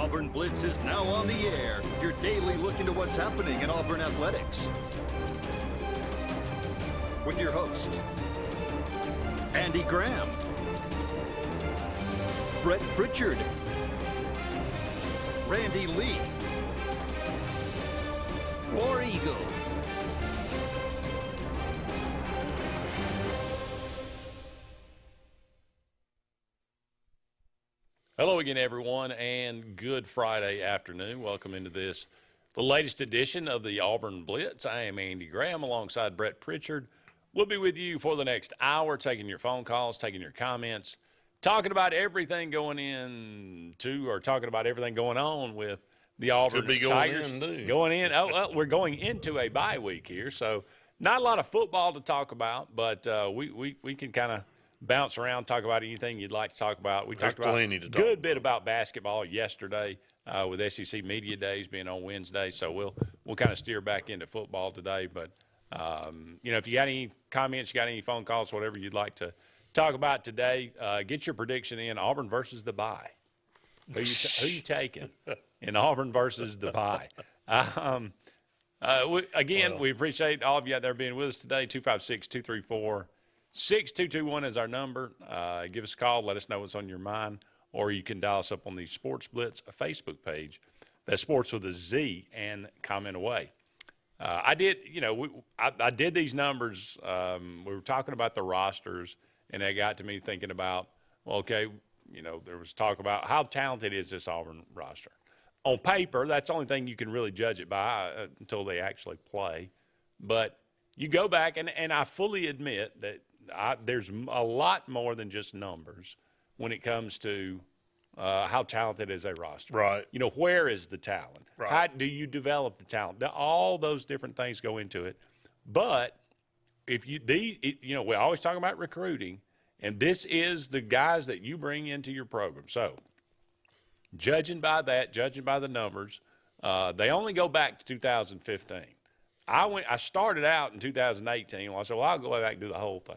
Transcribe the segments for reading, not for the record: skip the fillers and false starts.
Auburn Blitz is now on the air. Your daily look into what's happening in Auburn athletics. With your host, Andy Graham, Brett Pritchard, Randy Lee, War Eagle. Hello again, everyone, and good Friday afternoon. Welcome into the latest edition of the Auburn Blitz. I am Andy Graham alongside Brett Pritchard. We'll be with you for the next hour, taking your phone calls, taking your comments, talking about everything going on with the Auburn Tigers. Going in. Oh, well, we're going into a bye week here, so not a lot of football to talk about, but we can kind of bounce around, talk about anything you'd like to talk about. We talked about a good bit about basketball yesterday with SEC Media Days being on Wednesday, so we'll kind of steer back into football today. But, if you got any comments, you got any phone calls, whatever you'd like to talk about today, get your prediction in. Auburn versus the bye. Who you taking in Auburn versus the bye? We appreciate all of you out there being with us today. 256-234 6221 is our number. Give us a call. Let us know what's on your mind. Or you can dial us up on the Sportz Blitz Facebook page. That's Sports with a Z, and comment away. I did these numbers. We were talking about the rosters, and they got to me thinking about, there was talk about how talented is this Auburn roster. On paper, that's the only thing you can really judge it by until they actually play. But you go back, and I fully admit that there's a lot more than just numbers when it comes to how talented is a roster. Right. Where is the talent? Right. How do you develop the talent? All those different things go into it. But we always talk about recruiting, and this is the guys that you bring into your program. So judging by the numbers, they only go back to 2015. I started out in 2018. I said, I'll go back and do the whole thing.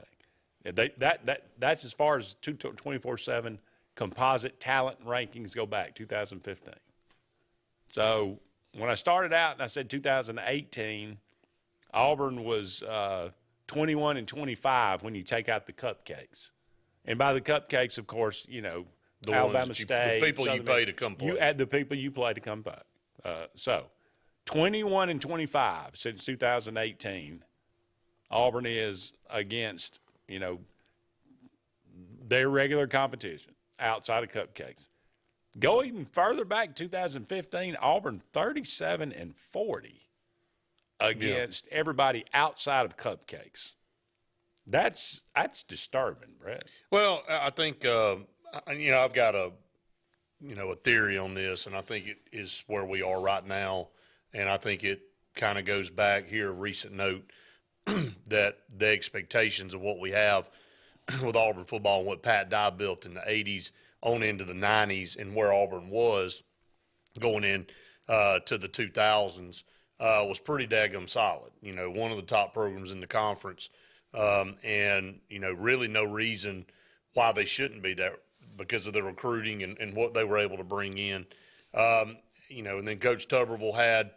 That's as far as 24/7 composite talent rankings go back, 2015. So when I started out and I said 2018, Auburn was 21-25 when you take out the cupcakes. And by the cupcakes, of course, Alabama State. The people you pay to come play. You add the people you play to come play. So 21-25 since 2018, Auburn is against, their regular competition outside of cupcakes. Go even further back, 2015, Auburn 37-40 against everybody outside of cupcakes. That's disturbing, Brett. Well, I think I've got a theory on this, and I think it is where we are right now. And I think it kind of goes back here, a recent note, that the expectations of what we have with Auburn football and what Pat Dye built in the 80s on into the 90s and where Auburn was going in to the 2000s was pretty daggum solid. One of the top programs in the conference, and, really no reason why they shouldn't be there because of the recruiting and what they were able to bring in. And then Coach Tuberville had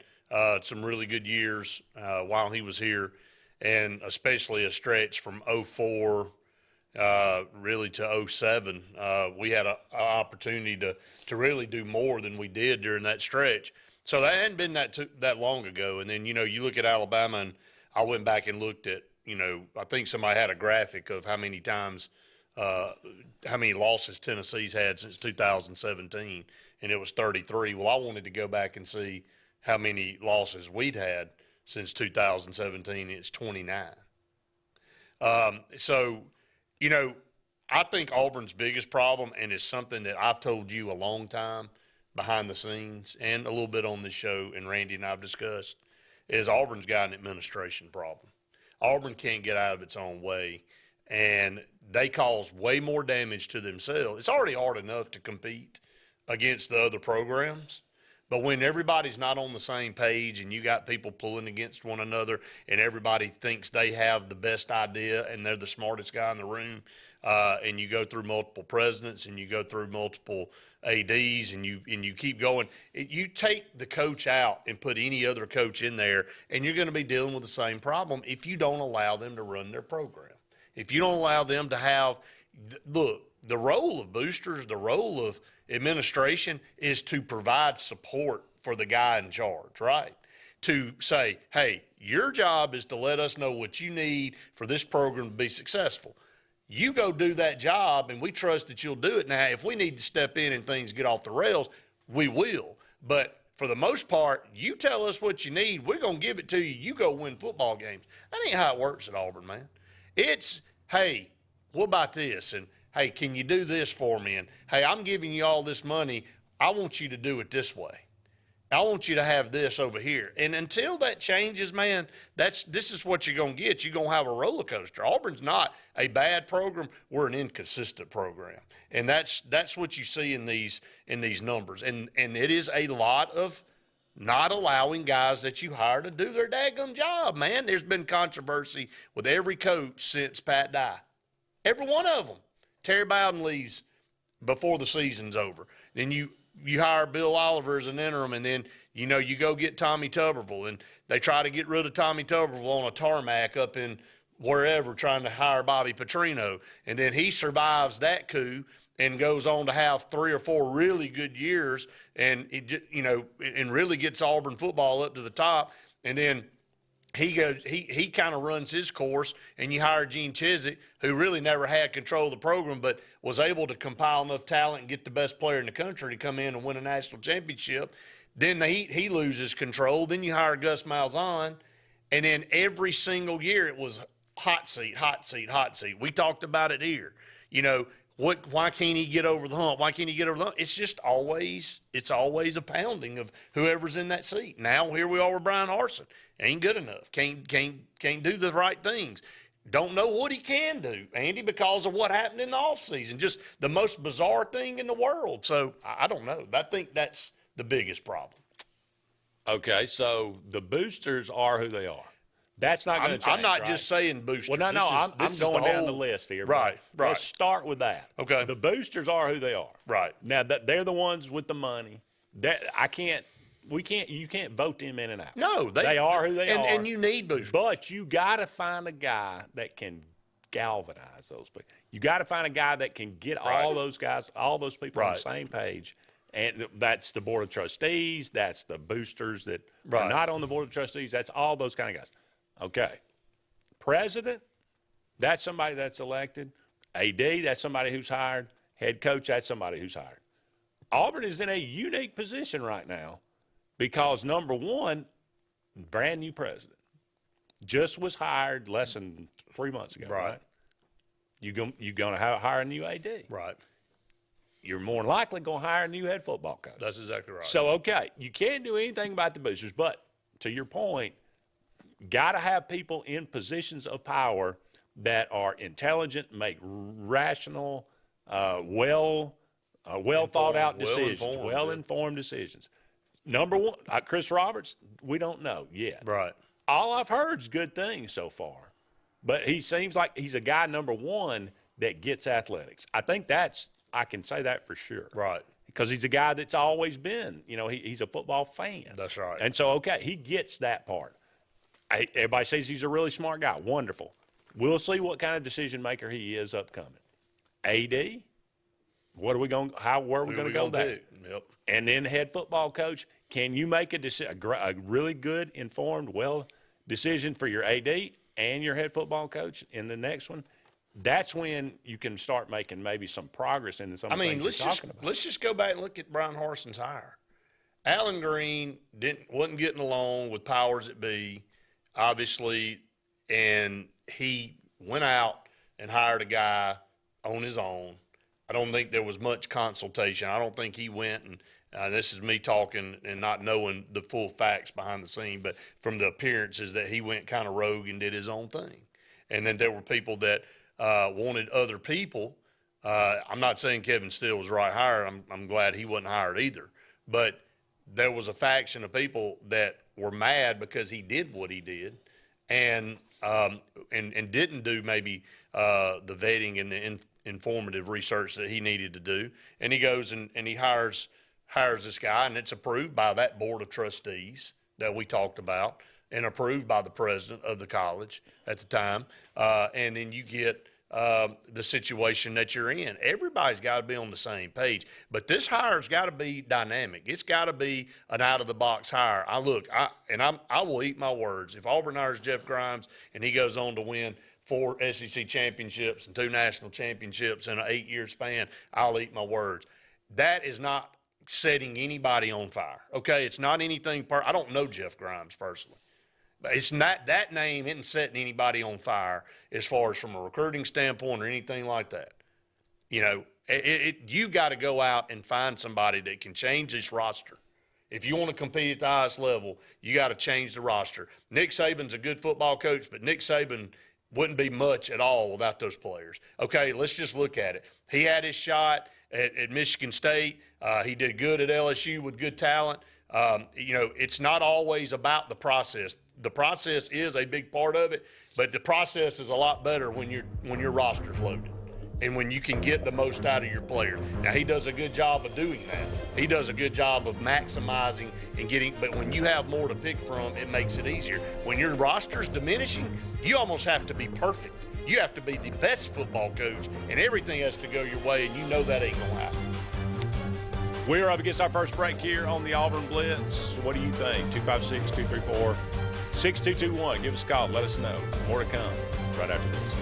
some really good years while he was here, and especially a stretch from 04 really to 07. We had an opportunity to really do more than we did during that stretch. So that hadn't been that long ago. And then, you look at Alabama, and I went back and looked at, I think somebody had a graphic of how many times how many losses Tennessee's had since 2017, and it was 33. Well, I wanted to go back and see how many losses we'd had since 2017. It's 29. I think Auburn's biggest problem, and it's something that I've told you a long time behind the scenes and a little bit on this show, and Randy and I have discussed, is Auburn's got an administration problem. Auburn can't get out of its own way, and they cause way more damage to themselves. It's already hard enough to compete against the other programs, but when everybody's not on the same page and you got people pulling against one another and everybody thinks they have the best idea and they're the smartest guy in the room, and you go through multiple presidents and you go through multiple ADs and you keep going. You take the coach out and put any other coach in there, and you're going to be dealing with the same problem if you don't allow them to run their program. If you don't allow them to have – look, the role of boosters, the role of administration is to provide support for the guy in charge, right? To say, hey, your job is to let us know what you need for this program to be successful. You go do that job, and we trust that you'll do it. Now, if we need to step in and things get off the rails, we will. But for the most part, you tell us what you need, we're going to give it to you. You go win football games. That ain't how it works at Auburn, man. It's, hey, what about this? And, hey, can you do this for me? And, hey, I'm giving you all this money. I want you to do it this way. I want you to have this over here. And until that changes, man, this is what you're going to get. You're going to have a roller coaster. Auburn's not a bad program. We're an inconsistent program. And that's what you see in these numbers. And it is a lot of not allowing guys that you hire to do their daggum job, man. There's been controversy with every coach since Pat Dye. Every one of them. Terry Bowden leaves before the season's over. Then you hire Bill Oliver as an interim, and then, you go get Tommy Tuberville, and they try to get rid of Tommy Tuberville on a tarmac up in wherever trying to hire Bobby Petrino. And then he survives that coup and goes on to have 3 or 4 really good years and, and really gets Auburn football up to the top. And then he kind of runs his course, and you hire Gene Chizik, who really never had control of the program, but was able to compile enough talent and get the best player in the country to come in and win a national championship. Then he loses control. Then you hire Gus Malzahn, and then every single year it was hot seat, hot seat, hot seat. We talked about it here. Why can't he get over the hump? Why can't he get over the hump? It's just always a pounding of whoever's in that seat. Now here we are with Brian Harsin. Ain't good enough. Can't do the right things. Don't know what he can do, Andy, because of what happened in the offseason. Just the most bizarre thing in the world. So I don't know. I think that's the biggest problem. Okay, so the boosters are who they are. That's not going to change. I'm not right? just saying boosters. Well, I'm going down the list here. Right. Let's start with that. Okay. The boosters are who they are. Right. Now, they're the ones with the money. You can't vote them in and out. No, they are who they are. And you need boosters. But you got to find a guy that can galvanize those people. You got to find a guy that can get all those guys, all those people on the same page. And that's the board of trustees. That's the boosters that are not on the board of trustees. That's all those kind of guys. Okay. President, that's somebody that's elected. AD, that's somebody who's hired. Head coach, that's somebody who's hired. Auburn is in a unique position right now because, number one, brand new president. Just was hired less than 3 months ago, right? You're going to hire a new AD. Right. You're more than likely going to hire a new head football coach. That's exactly right. So, okay, you can't do anything about the boosters, but to your point, got to have people in positions of power that are intelligent, make rational, well thought out decisions, well-informed decisions. Number one, Chris Roberts, we don't know yet. Right. All I've heard is good things so far, but he seems like he's a guy, number one, that gets athletics. I think I can say that for sure. Right. Because he's a guy that's always been, he's a football fan. That's right. And so, okay, he gets that part. Everybody says he's a really smart guy. Wonderful. We'll see what kind of decision maker he is upcoming. AD, where are we going to go there? Yep. And then head football coach, can you make a really good, informed, decision for your AD and your head football coach in the next one? That's when you can start making maybe some progress in some of the things you're talking about. Let's just go back and look at Brian Harsin's hire. Alan Green wasn't getting along with powers that be, obviously, and he went out and hired a guy on his own. I don't think there was much consultation. I don't think he went and this is me talking and not knowing the full facts behind the scene, but from the appearances that he went kind of rogue and did his own thing. And then there were people that wanted other people. I'm not saying Kevin Steele was the right hire. I'm glad he wasn't hired either. But there was a faction of people that were mad because he did what he did and didn't do maybe the vetting and the informative research that he needed to do, and he goes and he hires this guy, and it's approved by that board of trustees that we talked about, and approved by the president of the college at the time, and then you get the situation that you're in. Everybody's got to be on the same page, but this hire's got to be dynamic. It's got to be an out-of-the-box hire. I will eat my words. If Auburn hires Jeff Grimes and he goes on to win 4 SEC championships and 2 national championships in an 8-year span, I'll eat my words. That is not setting anybody on fire, okay? It's not anything I don't know Jeff Grimes personally. It's not, that name isn't setting anybody on fire as far as from a recruiting standpoint or anything like that. You know, you've got to go out and find somebody that can change this roster. If you want to compete at the highest level, you got to change the roster. Nick Saban's a good football coach, but Nick Saban wouldn't be much at all without those players. Okay, let's just look at it. He had his shot at Michigan State. He did good at LSU with good talent. You know, it's not always about the process. The process is a big part of it, but the process is a lot better when your roster's loaded and when you can get the most out of your player. Now, he does a good job of doing that. He does a good job of maximizing and getting, but when you have more to pick from, it makes it easier. When your roster's diminishing, you almost have to be perfect. You have to be the best football coach, and everything has to go your way, and you know that ain't gonna happen. We're up against our first break here on the Auburn Blitz. What do you think? 256-234-6221. Give us a call. Let us know. More to come right after this.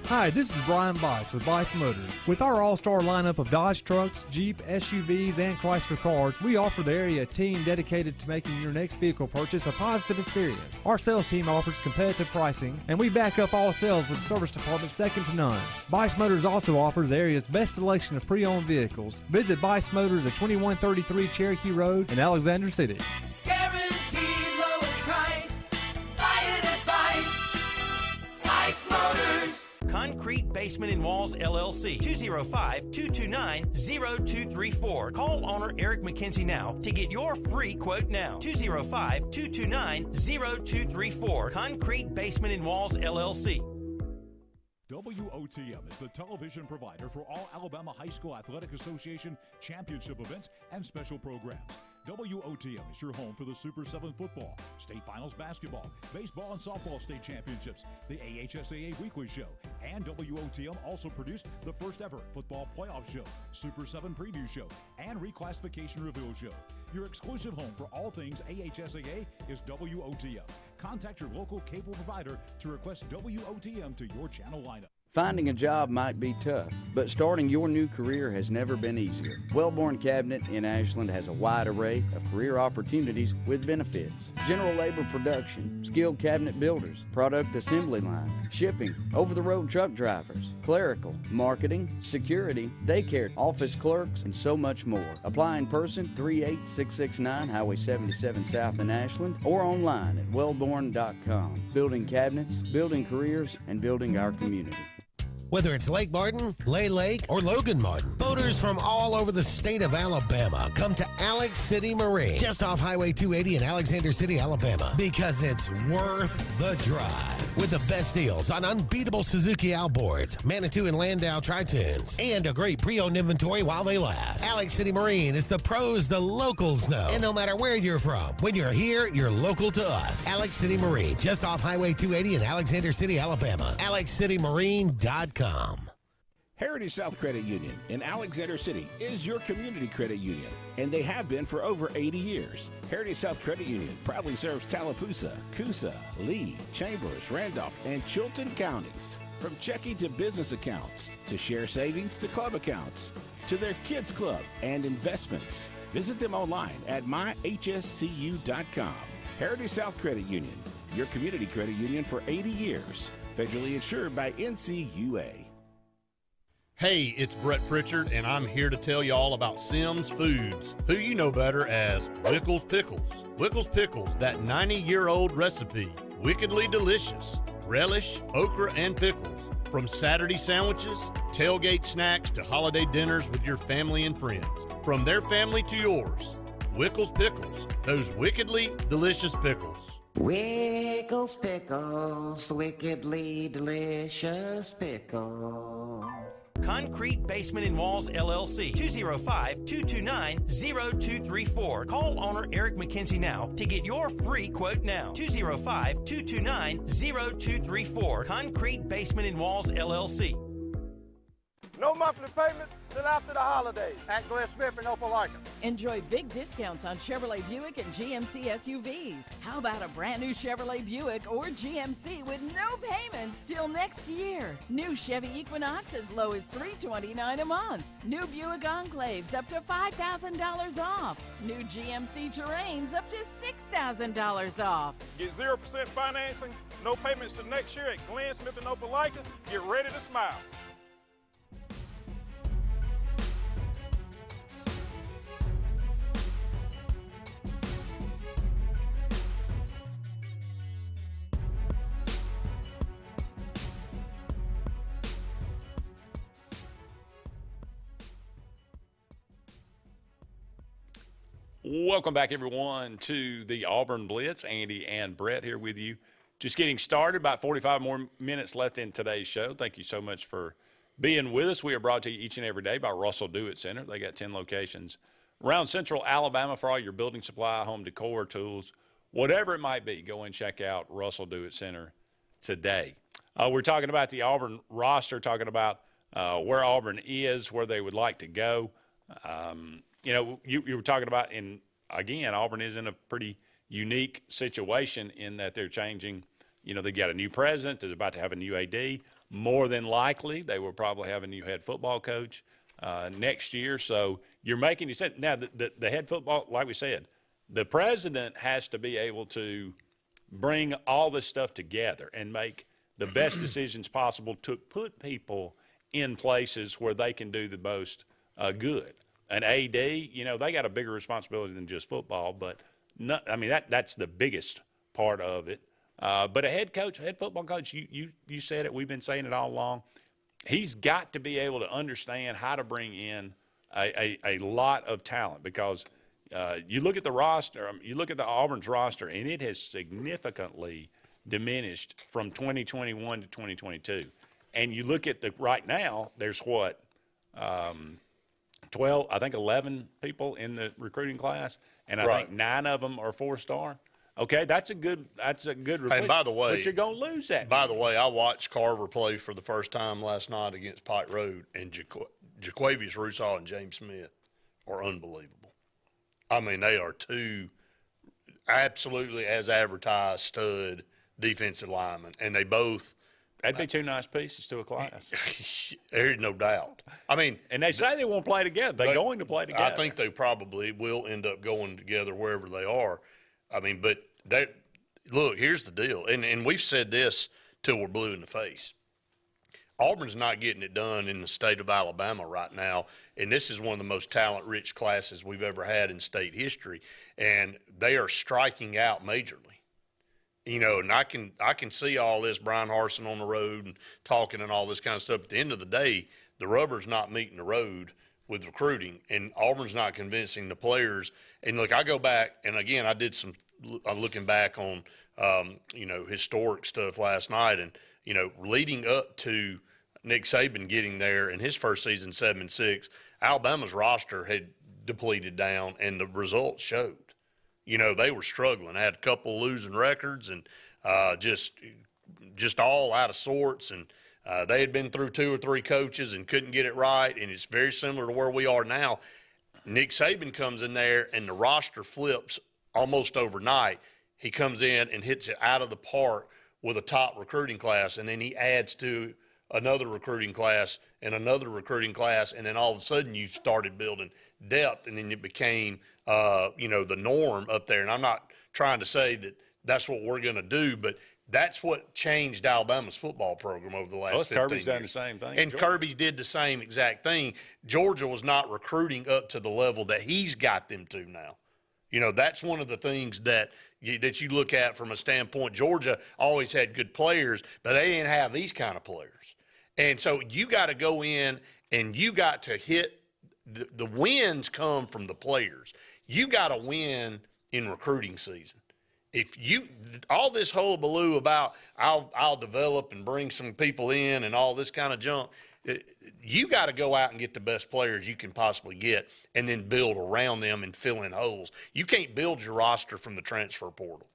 Hi, this is Brian Bice with Bice Motors. With our all-star lineup of Dodge trucks, Jeep, SUVs, and Chrysler cars, we offer the area a team dedicated to making your next vehicle purchase a positive experience. Our sales team offers competitive pricing, and we back up all sales with a service department second to none. Bice Motors also offers the area's best selection of pre-owned vehicles. Visit Bice Motors at 2133 Cherokee Road in Alexander City. Guaranteed lowest price. Buy it at Bice Motors. Concrete Basement and Walls, LLC, 205-229-0234. Call owner Eric McKenzie now to get your free quote now. 205-229-0234. Concrete Basement and Walls, LLC. WOTM is the television provider for all Alabama High School Athletic Association championship events and special programs. WOTM is your home for the Super 7 football, state finals basketball, baseball and softball state championships, the AHSAA weekly show, and WOTM also produced the first ever football playoff show, Super 7 preview show, and reclassification reveal show. Your exclusive home for all things AHSAA is WOTM. Contact your local cable provider to request WOTM to your channel lineup. Finding a job might be tough, but starting your new career has never been easier. Wellborn Cabinet in Ashland has a wide array of career opportunities with benefits. General labor production, skilled cabinet builders, product assembly line, shipping, over-the-road truck drivers, clerical, marketing, security, daycare, office clerks, and so much more. Apply in person, 38669 Highway 77 South in Ashland, or online at wellborn.com. Building cabinets, building careers, and building our community. Whether it's Lake Martin, Lay Lake, or Logan Martin, boaters from all over the state of Alabama come to Alex City Marine, just off Highway 280 in Alexander City, Alabama, because it's worth the drive. With the best deals on unbeatable Suzuki outboards, Manitou and Landau Tritoons, and a great pre-owned inventory while they last. Alex City Marine is the pros the locals know. And no matter where you're from, when you're here, you're local to us. Alex City Marine, just off Highway 280 in Alexander City, Alabama. AlexCityMarine.com. Heritage South Credit Union in Alexander City is your community credit union, and they have been for over 80 years. Heritage South Credit Union proudly serves Tallapoosa, Coosa, Lee, Chambers, Randolph, and Chilton counties. From checking to business accounts, to share savings to club accounts, to their kids club and investments. Visit them online at myhscu.com. Heritage South Credit Union, your community credit union for 80 years. Federally insured by NCUA. Hey, it's Brett Pritchard, and I'm here to tell you all about Sims Foods, who you know better as Wickles Pickles. Wickles Pickles, that 90-year-old recipe. wickedly delicious. Relish, okra, and pickles. From Saturday sandwiches, tailgate snacks to holiday dinners with your family and friends. From their family to yours. Wickles Pickles, those wickedly delicious pickles. Wickles Pickles, wickedly delicious pickles. Concrete Basement and Walls LLC, 205-229-0234. Call owner Eric McKenzie now to get your free quote now. 205-229-0234. Concrete Basement and Walls LLC. No monthly payments till after the holidays. At Glenn Smith in Opelika. Enjoy big discounts on Chevrolet Buick and GMC SUVs. How about a brand new Chevrolet Buick or GMC with no payments till next year? New Chevy Equinox as low as $329 a month. New Buick Enclaves up to $5,000 off. New GMC Terrains up to $6,000 off. Get 0% financing, no payments till next year at Glenn Smith in Opelika. Get ready to smile. Welcome back, everyone, to the Auburn Blitz. Andy and Brett here with you. Just getting started, about 45 more minutes left in today's show. Thank you so much for being with us. We are brought to you each and every day by Russell Do-It Center. They got 10 locations around Central Alabama for all your building supply, home decor, tools, whatever it might be. Go and check out Russell Do-It Center today. We're talking about the Auburn roster, talking about where Auburn is, where they would like to go. You know, you were talking about, again, Auburn is in a pretty unique situation in that they're changing. You know, they've got a new president. They're about to have a new AD. More than likely, they will probably have a new head football coach next year. So you're making your sense. Now, the head football, like we said, the president has to be able to bring all this stuff together and make the best decisions possible to put people in places where they can do the most good. An AD, you know, they got a bigger responsibility than just football, but I mean that's the biggest part of it. But a head coach, head football coach, you said it. We've been saying it all along. He's got to be able to understand how to bring in a lot of talent because you look at the roster, you look at the Auburn's roster, and it has significantly diminished from 2021 to 2022. And you look at right now, there's what. 11 people in the recruiting class, and I think 9 of them are 4-star. Okay, that's a good replacement. And by the way, but you're going to lose that. By the way, I watched Carver play for the first time last night against Pike Road, and Jaquavius Russaw and James Smith are unbelievable. I mean, they are two absolutely as advertised stud defensive linemen, and they both. That'd be 2 nice pieces to a class. There's no doubt. I mean, and they say they won't play together. They're going to play together. I think they probably will end up going together wherever they are. I mean, but look, here's the deal, and we've said this till we're blue in the face. Auburn's not getting it done in the state of Alabama right now, and this is one of the most talent-rich classes we've ever had in state history, and they are striking out majorly. You know, and I can see all this Brian Harsin on the road and talking and all this kind of stuff. At the end of the day, the rubber's not meeting the road with recruiting, and Auburn's not convincing the players. And look, I go back, and again, I did some looking back on, you know, historic stuff last night, and you know, leading up to Nick Saban getting there in his first season, 7-6, Alabama's roster had depleted down, and the results showed. You know, they were struggling. They had a couple losing records and just all out of sorts. And they had been through 2 or 3 coaches and couldn't get it right. And it's very similar to where we are now. Nick Saban comes in there and the roster flips almost overnight. He comes in and hits it out of the park with a top recruiting class. And then he adds to another recruiting class and another recruiting class. And then all of a sudden you started building depth, and then it became you know, the norm up there. And I'm not trying to say that that's what we're going to do, but that's what changed Alabama's football program over the last 15 Kirby's years. done the same thing. And Georgia. Kirby did the same exact thing. Georgia was not recruiting up to the level that he's got them to now. You know, that's one of the things that you look at from a standpoint. Georgia always had good players, but they didn't have these kind of players. And so you got to go in and you got to hit the wins come from the players. You got to win in recruiting season. If you all this hullabaloo about I'll develop and bring some people in and all this kind of junk, you got to go out and get the best players you can possibly get and then build around them and fill in holes. You can't build your roster from the transfer portal.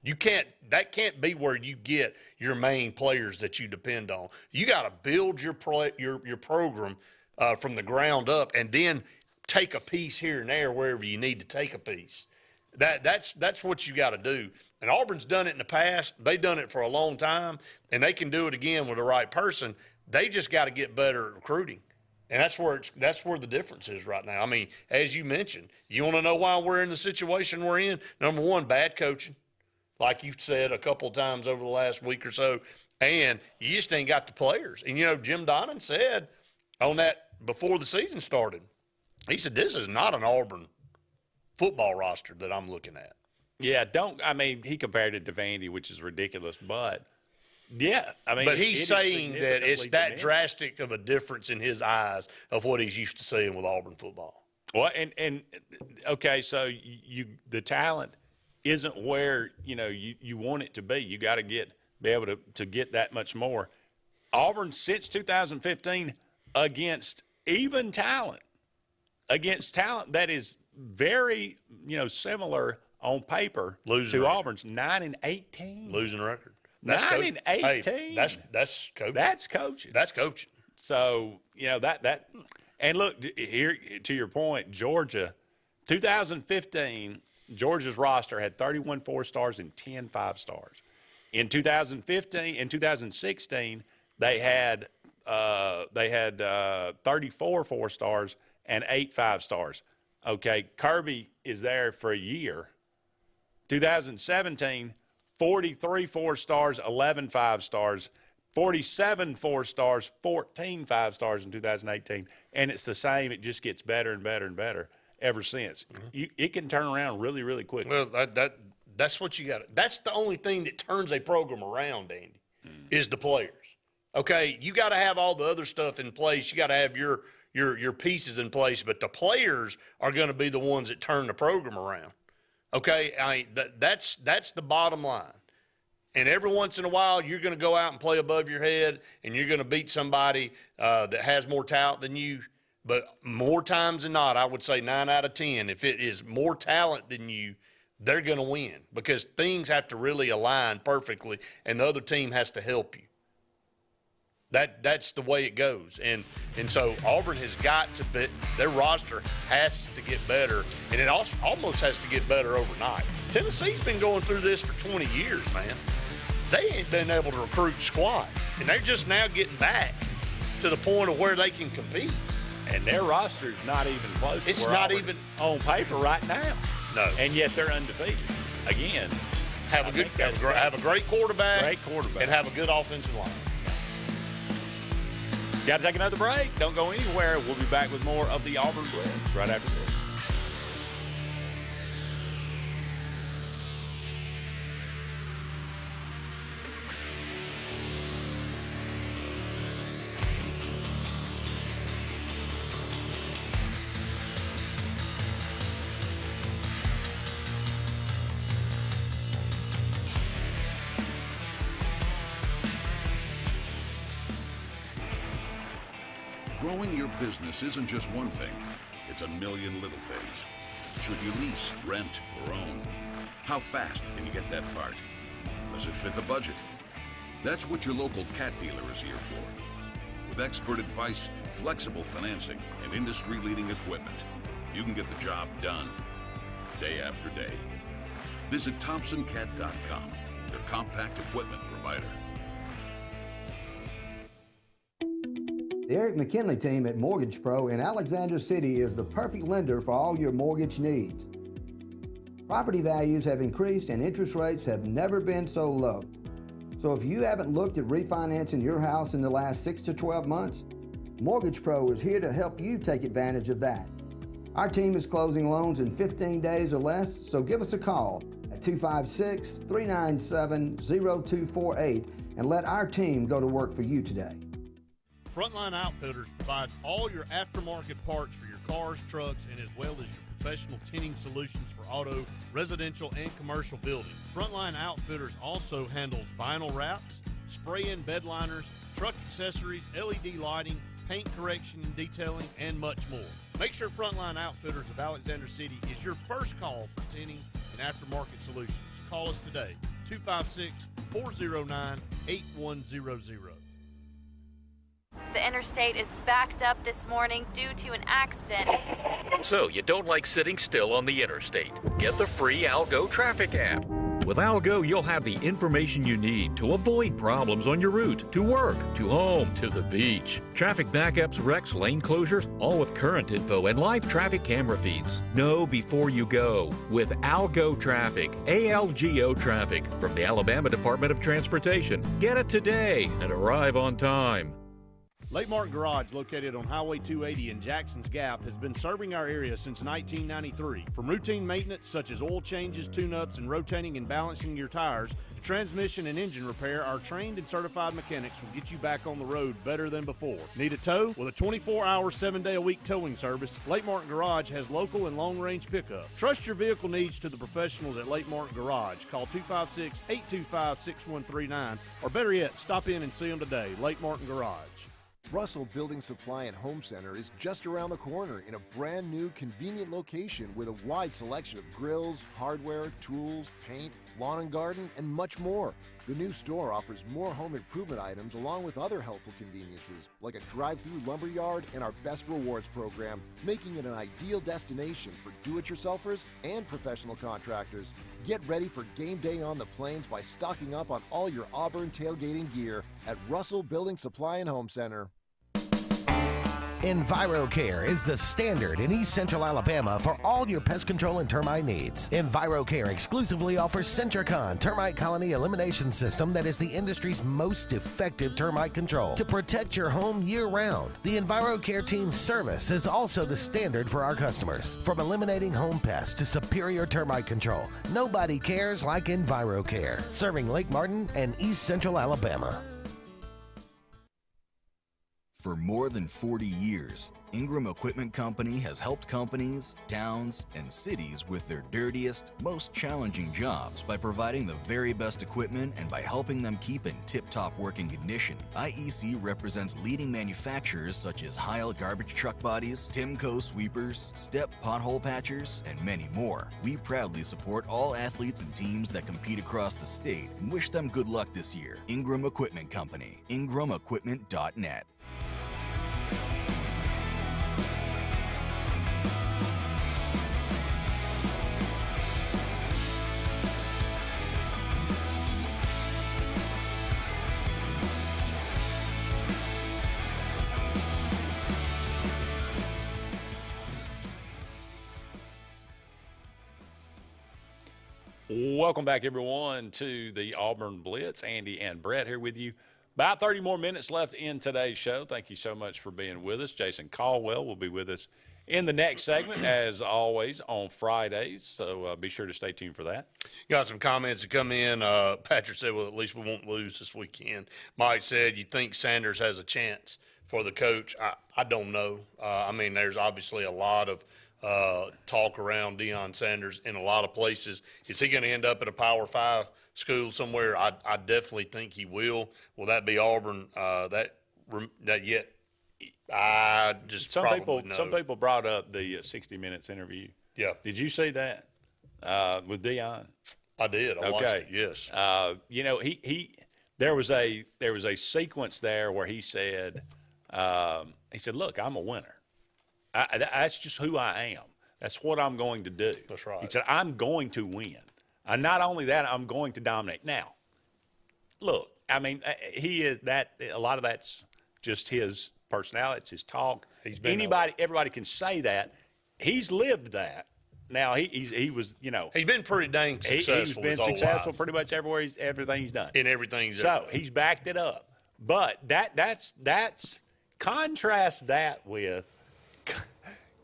You can't. That can't be where you get your main players that you depend on. You got to build your program from the ground up and then take a piece here and there wherever you need to take a piece. That's what you got to do. And Auburn's done it in the past. They've done it for a long time, and they can do it again with the right person. They just got to get better at recruiting. And that's where the difference is right now. I mean, as you mentioned, you want to know why we're in the situation we're in? Number one, bad coaching, like you've said a couple of times over the last week or so, and you just ain't got the players. And, you know, Jim Donnan said on that before the season started, he said, this is not an Auburn football roster that I'm looking at. Yeah, he compared it to Vandy, which is ridiculous, but yeah, I mean, but he's saying that it's that drastic of a difference in his eyes of what he's used to seeing with Auburn football. Well, and okay, so the talent isn't where you want it to be. You got to be able to get that much more. Auburn since 2015 against even talent, against talent that is very similar on paper to Auburn's 9-18 losing record. 9-18. Hey, that's coaching. That's coaching. That's coaching. So that and look here to your point, Georgia, 2015, Georgia's roster had 31 4-stars and 10 5-stars. In 2016, they had 34 4-stars and 8 5-stars. Okay, Kirby is there for a year. 2017, 43 4-stars, 11 5-stars, 47 4-stars, 14 5-stars in 2018. And it's the same. It just gets better and better and better ever since. Mm-hmm. It can turn around really, really quickly. Well, that's what you got. That's the only thing that turns a program around, Andy, is the players. Okay, you got to have all the other stuff in place. You got to have your pieces in place, but the players are going to be the ones that turn the program around. Okay, that's the bottom line. And every once in a while, you're going to go out and play above your head, and you're going to beat somebody that has more talent than you. But more times than not, I would say 9 out of 10, if it is more talent than you, they're going to win because things have to really align perfectly, and the other team has to help you. That's the way it goes. And so Auburn has got to be – their roster has to get better, and it also almost has to get better overnight. Tennessee's been going through this for 20 years, man. They ain't been able to recruit squad, and they're just now getting back to the point of where they can compete. And their roster is not even close. It's not Auburn even on paper right now. No. And yet they're undefeated. Again, have a great quarterback. Great quarterback. And have a good offensive line. Got to take another break. Don't go anywhere. We'll be back with more of the Auburn Blitz right after this. Growing your business isn't just one thing, it's a million little things. Should you lease, rent, or own? How fast can you get that part? Does it fit the budget? That's what your local cat dealer is here for. With expert advice, flexible financing, and industry-leading equipment, you can get the job done day after day. Visit ThompsonCat.com, your compact equipment provider. The Eric McKinley team at Mortgage Pro in Alexander City is the perfect lender for all your mortgage needs. Property values have increased and interest rates have never been so low. So if you haven't looked at refinancing your house in the last 6 to 12 months, Mortgage Pro is here to help you take advantage of that. Our team is closing loans in 15 days or less, so give us a call at 256-397-0248 and let our team go to work for you today. Frontline Outfitters provides all your aftermarket parts for your cars, trucks, and as well as your professional tinting solutions for auto, residential, and commercial buildings. Frontline Outfitters also handles vinyl wraps, spray-in bed liners, truck accessories, LED lighting, paint correction and detailing, and much more. Make sure Frontline Outfitters of Alexander City is your first call for tinting and aftermarket solutions. Call us today, 256-409-8100. The interstate is backed up this morning due to an accident. So you don't like sitting still on the interstate? Get the free Algo traffic app. With Algo, you'll have the information you need to avoid problems on your route, to work, to home, to the beach. Traffic backups, wrecks, lane closures, all with current info and live traffic camera feeds. Know before you go with Algo Traffic, ALGO Traffic from the Alabama Department of Transportation. Get it today and arrive on time. Lake Martin Garage, located on Highway 280 in Jackson's Gap, has been serving our area since 1993. From routine maintenance such as oil changes, tune-ups, and rotating and balancing your tires, to transmission and engine repair, our trained and certified mechanics will get you back on the road better than before. Need a tow? With a 24-hour, 7-day-a-week towing service, Lake Martin Garage has local and long-range pickup. Trust your vehicle needs to the professionals at Lake Martin Garage. Call 256-825-6139, or better yet, stop in and see them today. Lake Martin Garage. Russell Building Supply and Home Center is just around the corner in a brand new convenient location with a wide selection of grills, hardware, tools, paint, lawn and garden, and much more. The new store offers more home improvement items along with other helpful conveniences like a drive-through lumber yard and our Best Rewards program, making it an ideal destination for do-it-yourselfers and professional contractors. Get ready for game day on the plains by stocking up on all your Auburn tailgating gear at Russell Building Supply and Home Center. EnviroCare is the standard in East Central Alabama for all your pest control and termite needs. EnviroCare exclusively offers Centricon termite colony elimination system that is the industry's most effective termite control to protect your home year-round. The EnviroCare team's service is also the standard for our customers. From eliminating home pests to superior termite control, nobody cares like EnviroCare, serving Lake Martin and East Central Alabama. For more than 40 years, Ingram Equipment Company has helped companies, towns, and cities with their dirtiest, most challenging jobs by providing the very best equipment and by helping them keep in tip-top working condition. IEC represents leading manufacturers such as Heil garbage truck bodies, Timco sweepers, Step pothole patchers, and many more. We proudly support all athletes and teams that compete across the state and wish them good luck this year. Ingram Equipment Company, ingramequipment.net. Welcome back, everyone, to the Auburn Blitz. Andy and Brett here with you. About 30 more minutes left in today's show. Thank you so much for being with us. Jason Caldwell will be with us in the next segment, as always, on Fridays. So be sure to stay tuned for that. Got some comments that come in. Patrick said, well, at least we won't lose this weekend. Mike said, you think Sanders has a chance for the coach? I don't know. I mean, there's obviously a lot of talk around Deion Sanders in a lot of places. Is he going to end up at a Power 5 school somewhere? I definitely think he will. Will that be Auburn? That yet? I just some probably Some people brought up the 60 Minutes interview. Yeah. Did you see that with Deion? I did. I watched it. Yes. You know, there was a sequence there where he said, "Look, I'm a winner. That's just who I am. That's what I'm going to do." That's right. He said, "I'm going to win. And not only that, I'm going to dominate." Now, look, I mean, he is that. A lot of that's just his personality. It's his talk. Everybody can say that. He's lived that. Now he was, you know, he's been pretty dang successful. He's been successful pretty much everything he's done. In everything he's done. So he's backed it up. But that's contrast that with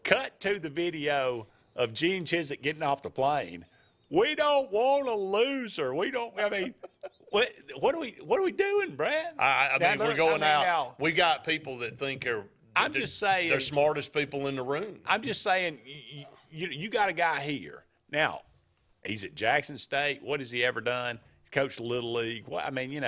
cut to the video of Gene Chizik getting off the plane. We don't want a loser. We don't. I mean, what are we doing, Brad? I mean, we're going out. Now, we got people that think I'm just saying they're smartest people in the room. I'm just saying you got a guy here now. He's at Jackson State. What has he ever done? He's coached Little League. Well, I mean,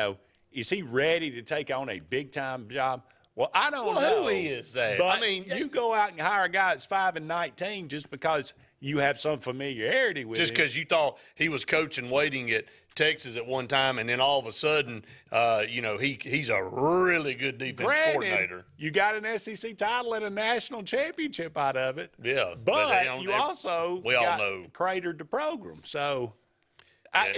is he ready to take on a big time job? Well, I don't know. Well, who is that? But I mean, you go out and hire a guy that's 5-19 just because you have some familiarity with him. Just because you thought he was coaching waiting at Texas at one time, and then all of a sudden, he's a really good defense coordinator. You got an SEC title and a national championship out of it. Yeah. But you also got cratered the program. So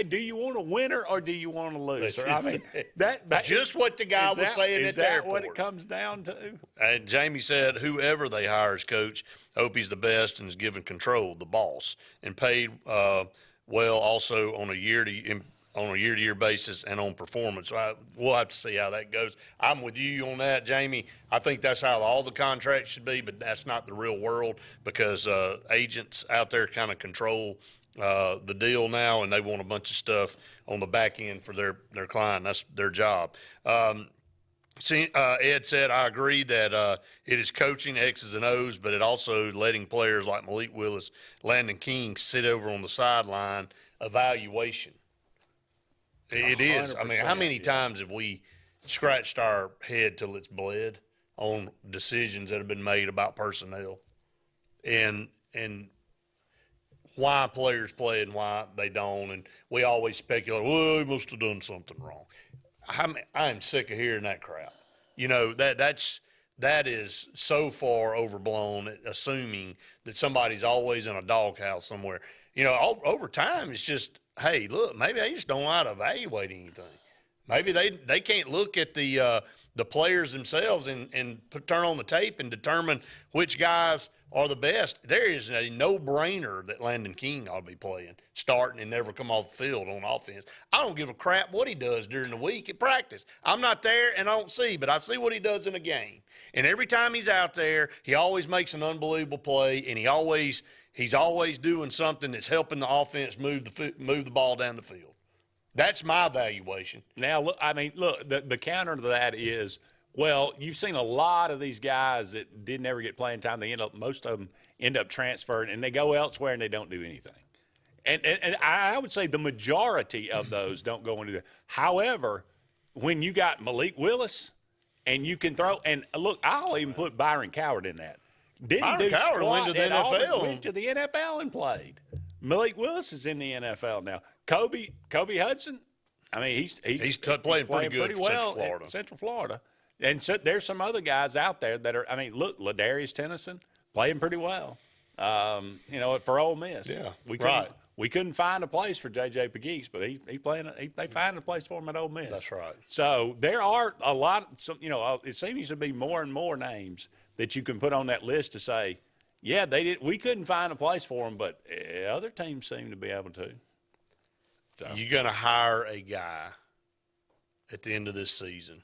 do you want a winner or do you want a loser? I mean, that just what the guy was saying at the airport. Is that what it comes down to? And Jamie said, whoever they hire as coach, I hope he's the best and is given control, the boss, and paid well also on a year-to-year basis and on performance. So we'll have to see how that goes. I'm with you on that, Jamie. I think that's how all the contracts should be, but that's not the real world because agents out there kind of control the deal now, and they want a bunch of stuff on the back end for their client. That's their job. Ed said, I agree that it is coaching X's and O's, but it also letting players like Malik Willis, Landon King sit over on the sideline evaluation. It is. I mean, how many times have we scratched our head till it's bled on decisions that have been made about personnel and why players play and why they don't, and we always speculate, well, he must have done something wrong. I am sick of hearing that crap. That is so far overblown, assuming that somebody's always in a doghouse somewhere. Over time, it's just, hey, look, maybe they just don't know how to evaluate anything. Maybe they can't look at the players themselves and turn on the tape and determine which guys are the best. There is a no-brainer that Landon King ought to be playing, starting and never come off the field on offense. I don't give a crap what he does during the week at practice. I'm not there and I don't see, but I see what he does in a game. And every time he's out there, he always makes an unbelievable play, and he's always doing something that's helping the offense move the ball down the field. That's my evaluation. Now, look, the counter to that is, well, you've seen a lot of these guys that didn't ever get playing time. Most of them end up transferring, and they go elsewhere and they don't do anything. And I would say the majority of those don't go into that. However, when you got Malik Willis and you can throw, and look, I'll even put Byron Coward in that. Byron Coward went to the NFL. Went to the NFL and played. Malik Willis is in the NFL now. Kobe Hudson, I mean, he's playing pretty good for Central Florida. And so there's some other guys out there that are, look, Ladarius Tennyson playing pretty well, for Ole Miss. Yeah, we couldn't find a place for J.J. Pegues, but they find a place for him at Ole Miss. That's right. So there are a lot, it seems to be more and more names that you can put on that list to say, yeah, we couldn't find a place for them, but other teams seem to be able to. So. You're going to hire a guy at the end of this season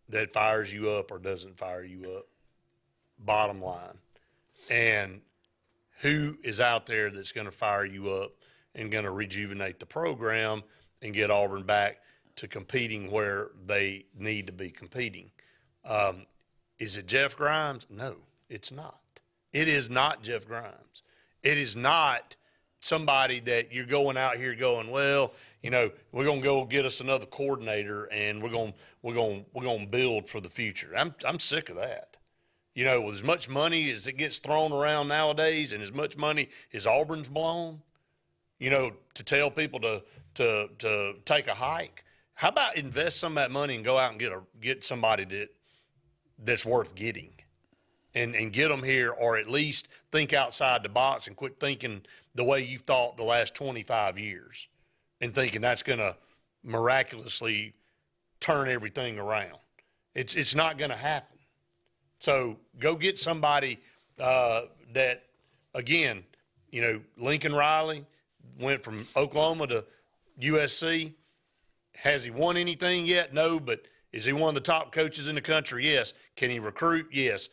that fires you up or doesn't fire you up, bottom line. And who is out there that's going to fire you up and going to rejuvenate the program and get Auburn back to competing where they need to be competing? Is it Jeff Grimes? No, it's not. It is not Jeff Grimes. It is not somebody that you're going out here going, well, we're going to go get us another coordinator and we're going to build for the future. I'm sick of that. With as much money as it gets thrown around nowadays and as much money as Auburn's blown, to tell people to take a hike, how about invest some of that money and go out and get somebody that's worth getting and get them here, or at least think outside the box and quit thinking the way you've thought the last 25 years and thinking that's going to miraculously turn everything around. It's not going to happen. So go get somebody that, again, Lincoln Riley went from Oklahoma to USC. Has he won anything yet? No, but is he one of the top coaches in the country? Yes. Can he recruit? Yes.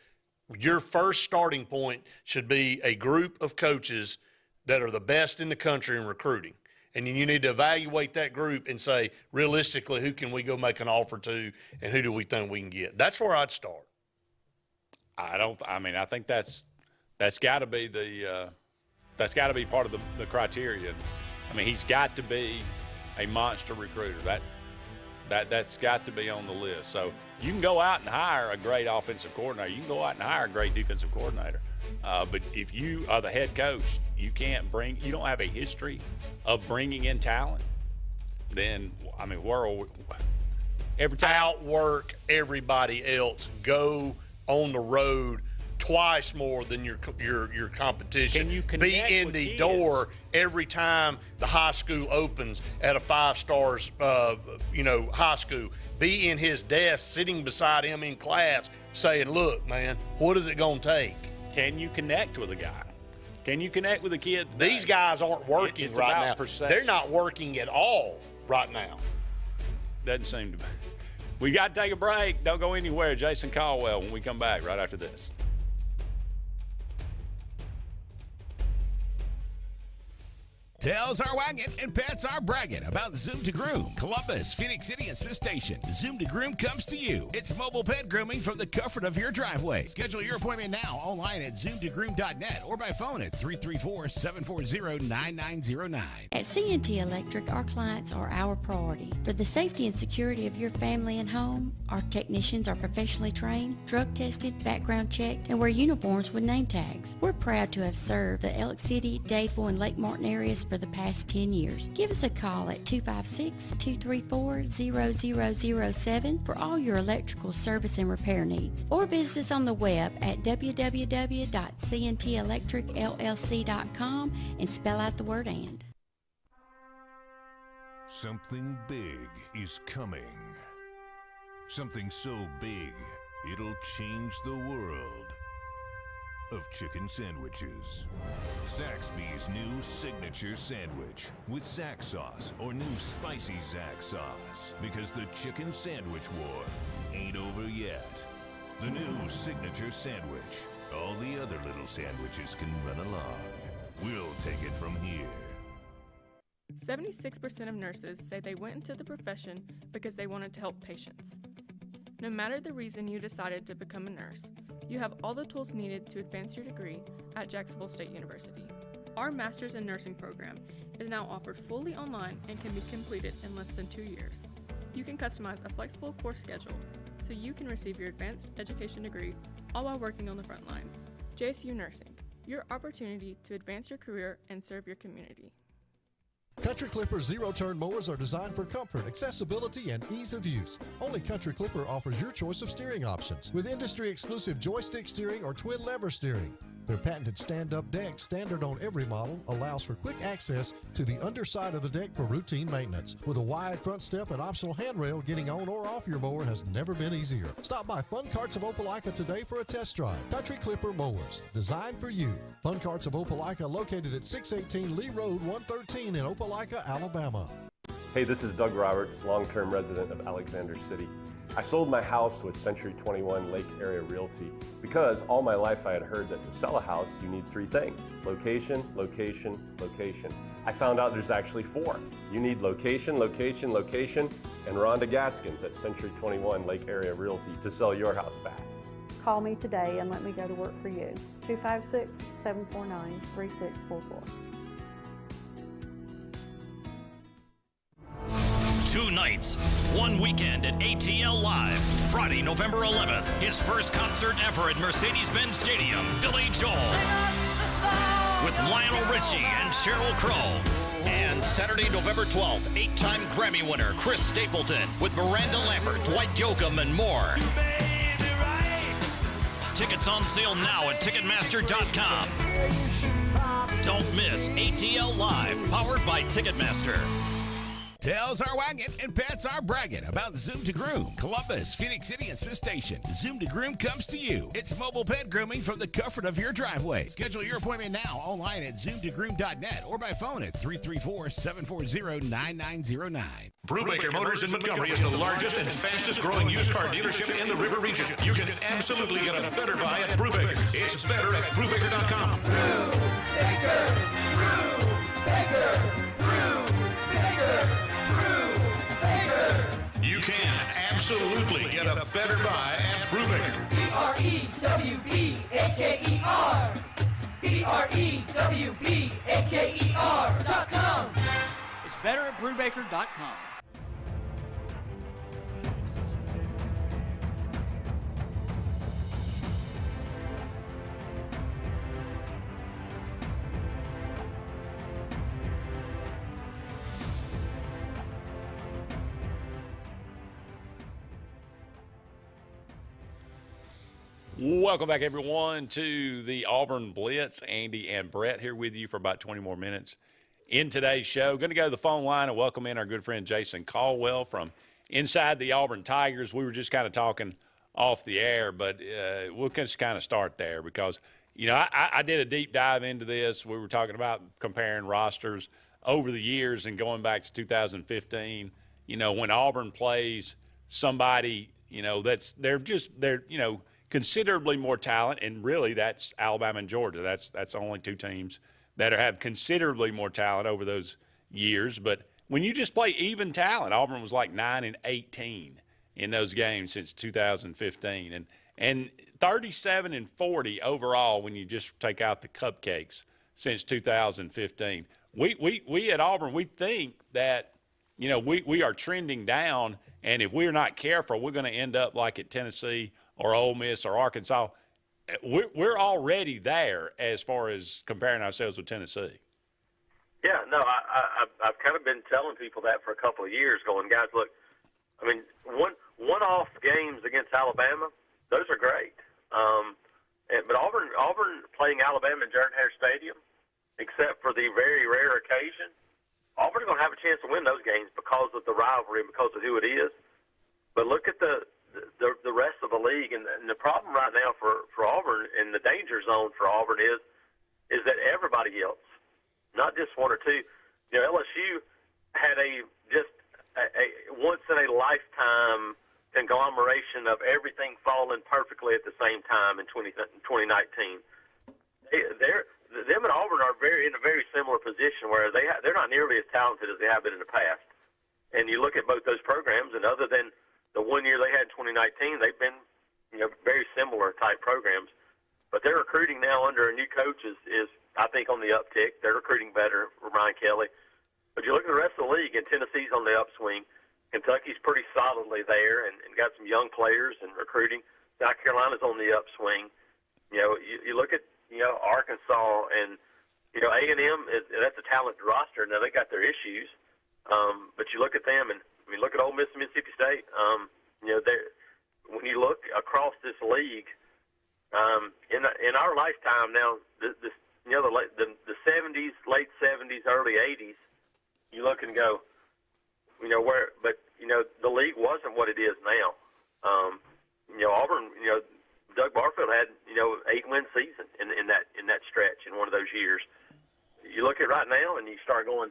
Your first starting point should be a group of coaches that are the best in the country in recruiting. And then you need to evaluate that group and say, realistically, who can we go make an offer to and who do we think we can get? That's where I'd start. I think that's got to be that's got to be part of the criteria. I mean, he's got to be a monster recruiter. That's got to be on the list. So you can go out and hire a great offensive coordinator. You can go out and hire a great defensive coordinator. But if you are the head coach, you don't have a history of bringing in talent, then, I mean, every time. Outwork everybody else. Go on the road twice more than your competition. Can you connect Be in with the kids? door every time the high school opens at a 5-stars, high school. Be in his desk, sitting beside him in class, saying, "Look, man, what is it going to take?" Can you connect with a guy? Can you connect with a kid? These guys aren't working It's right about now. perception. They're not working at all right now. Doesn't seem to be. We got to take a break. Don't go anywhere. Jason Caldwell when we come back right after this. Tails are wagging and pets are bragging about Zoom to Groom. Columbus, Phoenix City, and Smith Station. Zoom to Groom comes to you. It's mobile pet grooming from the comfort of your driveway. Schedule your appointment now online at zoomtogroom.net or by phone at 334-740-9909. At CNT Electric, our clients are our priority. For the safety and security of your family and home, our technicians are professionally trained, drug tested, background checked, and wear uniforms with name tags. We're proud to have served the Elk City, Dadeville, and Lake Martin areas for the past 10 years. Give us a call at 256-234-0007 for all your electrical service and repair needs, or visit us on the web at www.cntelectricllc.com and spell out the word "and." Something big is coming. Something so big, it'll change the world of chicken sandwiches. Zaxby's new signature sandwich with Zax sauce or new spicy Zax sauce, because the chicken sandwich war ain't over yet. The new signature sandwich. All the other little sandwiches can run along. We'll take it from here. 76% of nurses say they went into the profession because they wanted to help patients. No matter the reason you decided to become a nurse, you have all the tools needed to advance your degree at Jacksonville State University. Our Master's in Nursing program is now offered fully online and can be completed in less than 2 years. You can customize a flexible course schedule so you can receive your advanced education degree all while working on the front line. JSU Nursing, your opportunity to advance your career and serve your community. Country Clipper zero-turn mowers are designed for comfort, accessibility, and ease of use. Only Country Clipper offers your choice of steering options with industry-exclusive joystick steering or twin-lever steering. Their patented stand-up deck, standard on every model, allows for quick access to the underside of the deck for routine maintenance. With a wide front step and optional handrail, getting on or off your mower has never been easier. Stop by Fun Carts of Opelika today for a test drive. Country Clipper mowers, designed for you. Fun Carts of Opelika, located at 618 Lee Road, 113 in Opelika, Alabama. Hey, this is Doug Roberts, long-term resident of Alexander City. I sold my house with Century 21 Lake Area Realty because all my life I had heard that to sell a house you need 3 things: location, location, location. I found out there's actually 4. You need location, location, location, and Rhonda Gaskins at Century 21 Lake Area Realty to sell your house fast. Call me today and let me go to work for you. 256-749-3644. 2 nights, 1 weekend at ATL Live. Friday, November 11th, his first concert ever at Mercedes-Benz Stadium, Billy Joel. With Lionel Richie and Sheryl Crow. And Saturday, November 12th, 8-time Grammy winner Chris Stapleton with Miranda Lambert, Dwight Yoakam, and more. Tickets on sale now at Ticketmaster.com. Don't miss ATL Live, powered by Ticketmaster. Tails are wagging and pets are bragging about Zoom to Groom. Columbus, Phoenix City, and Smith Station. Zoom to Groom comes to you. It's mobile pet grooming from the comfort of your driveway. Schedule your appointment now online at zoomtogrooom.net or by phone at 334-740-9909. Brubaker Motors in Montgomery is the largest and fastest growing used car dealership in the River region. You can absolutely get a better buy at Brubaker. It's better at Brubaker.com. Brubaker, Brubaker, Brubaker, Brubaker. You can absolutely get a better buy at Brubaker. BREWBAKER. BREWBAKER.com. It's better at Brubaker.com. Welcome back, everyone, to the Auburn Blitz. Andy and Brett here with you for about 20 more minutes in today's show. Going to go to the phone line and welcome in our good friend Jason Caldwell from inside the Auburn Tigers. We were just kind of talking off the air, but we'll just kind of start there because, you know, I did a deep dive into this. We were talking about comparing rosters over the years and going back to 2015. You know, when Auburn plays somebody, you know, they're considerably more talent, and really that's Alabama and Georgia. That's only two teams that have considerably more talent over those years. But when you just play even talent, Auburn was like 9-18 in those games since 2015, and 37-40 overall when you just take out the cupcakes since 2015. We at Auburn, we think that, you know, we are trending down, and if we're not careful, we're going to end up like at Tennessee or Ole Miss or Arkansas. We're already there as far as comparing ourselves with Tennessee. Yeah, no, I've kind of been telling people that for a couple of years, going, guys, look, I mean, one-off games against Alabama, those are great. But Auburn playing Alabama in Jordan-Hare Stadium, except for the very rare occasion, Auburn's going to have a chance to win those games because of the rivalry and because of who it is. But look at the rest of the league, and the problem right now for Auburn, and the danger zone for Auburn is that everybody else, not just one or two. You know, LSU had a once in a lifetime conglomeration of everything falling perfectly at the same time in 2019. Them and Auburn are in a very similar position where they're not nearly as talented as they have been in the past. And you look at both those programs, and other than the 1 year they had in 2019, they've been, you know, very similar type programs. But their recruiting now under a new coach is I think, on the uptick. They're recruiting better with Ryan Kelly. But you look at the rest of the league, and Tennessee's on the upswing. Kentucky's pretty solidly there and got some young players and recruiting. South Carolina's on the upswing. You know, you look at, you know, Arkansas and, you know, A&M, that's a talented roster. Now, they got their issues. But you look at them, and I mean, look at Ole Miss and Mississippi State. You know, when you look across this league, in our lifetime now, you know, the 70s, late 70s, early 80s, you look and go, you know, but you know, the league wasn't what it is now. You know, Auburn, you know, Doug Barfield had, you know, 8-win season in that stretch in one of those years. You look at right now, and you start going,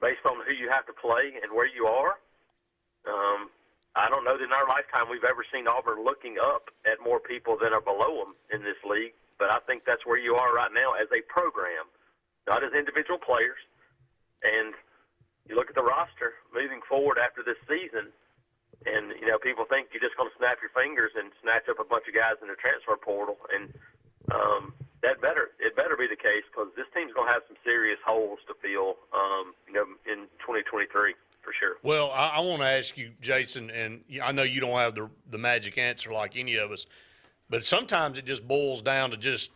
based on who you have to play and where you are. I don't know that in our lifetime we've ever seen Auburn looking up at more people than are below them in this league. But I think that's where you are right now as a program, not as individual players. And you look at the roster moving forward after this season, and, you know, people think you're just going to snap your fingers and snatch up a bunch of guys in the transfer portal. And it better be the case, because this team's going to have some serious holes to fill, you know, in 2023 for sure. Well, I want to ask you, Jason, and I know you don't have the magic answer like any of us, but sometimes it just boils down to just,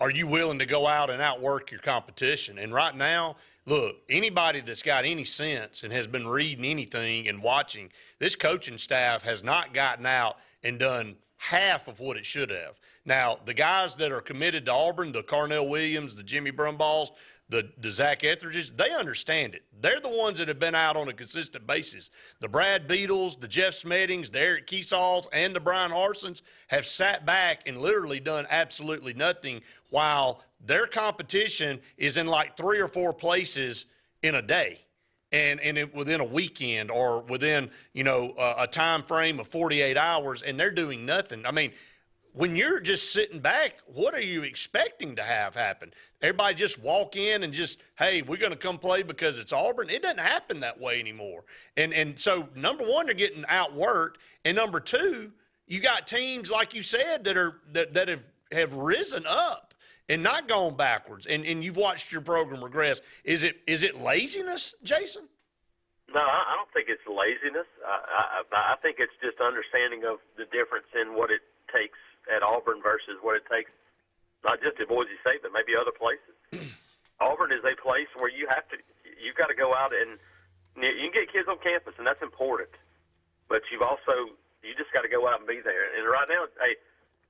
are you willing to go out and outwork your competition? And right now, look, anybody that's got any sense and has been reading anything and watching, this coaching staff has not gotten out and done half of what it should have. Now, the guys that are committed to Auburn, the Carnell Williams, the Jimmy Brumballs, the Zach Etheridges, they understand it. They're the ones that have been out on a consistent basis. The Brad Beatles, the Jeff Smeddings, the Eric Keesalls, and the Brian Harsons have sat back and literally done absolutely nothing while their competition is in like 3 or 4 places in a day. And within a weekend or within, a time frame of 48 hours, and they're doing nothing. I mean, when you're just sitting back, what are you expecting to have happen? Everybody just walk in and just, hey, we're going to come play because it's Auburn? It doesn't happen that way anymore. And so, number one, they're getting outworked. And number two, you got teams, like you said, that have risen up and not gone backwards. And you've watched your program regress. Is it laziness, Jason? No, I don't think it's laziness. I think it's just understanding of the difference in what it takes at Auburn versus what it takes, not just at Boise State, but maybe other places. Auburn is a place where you've got to go out and you can get kids on campus, and that's important. But you just got to go out and be there. And right now, hey,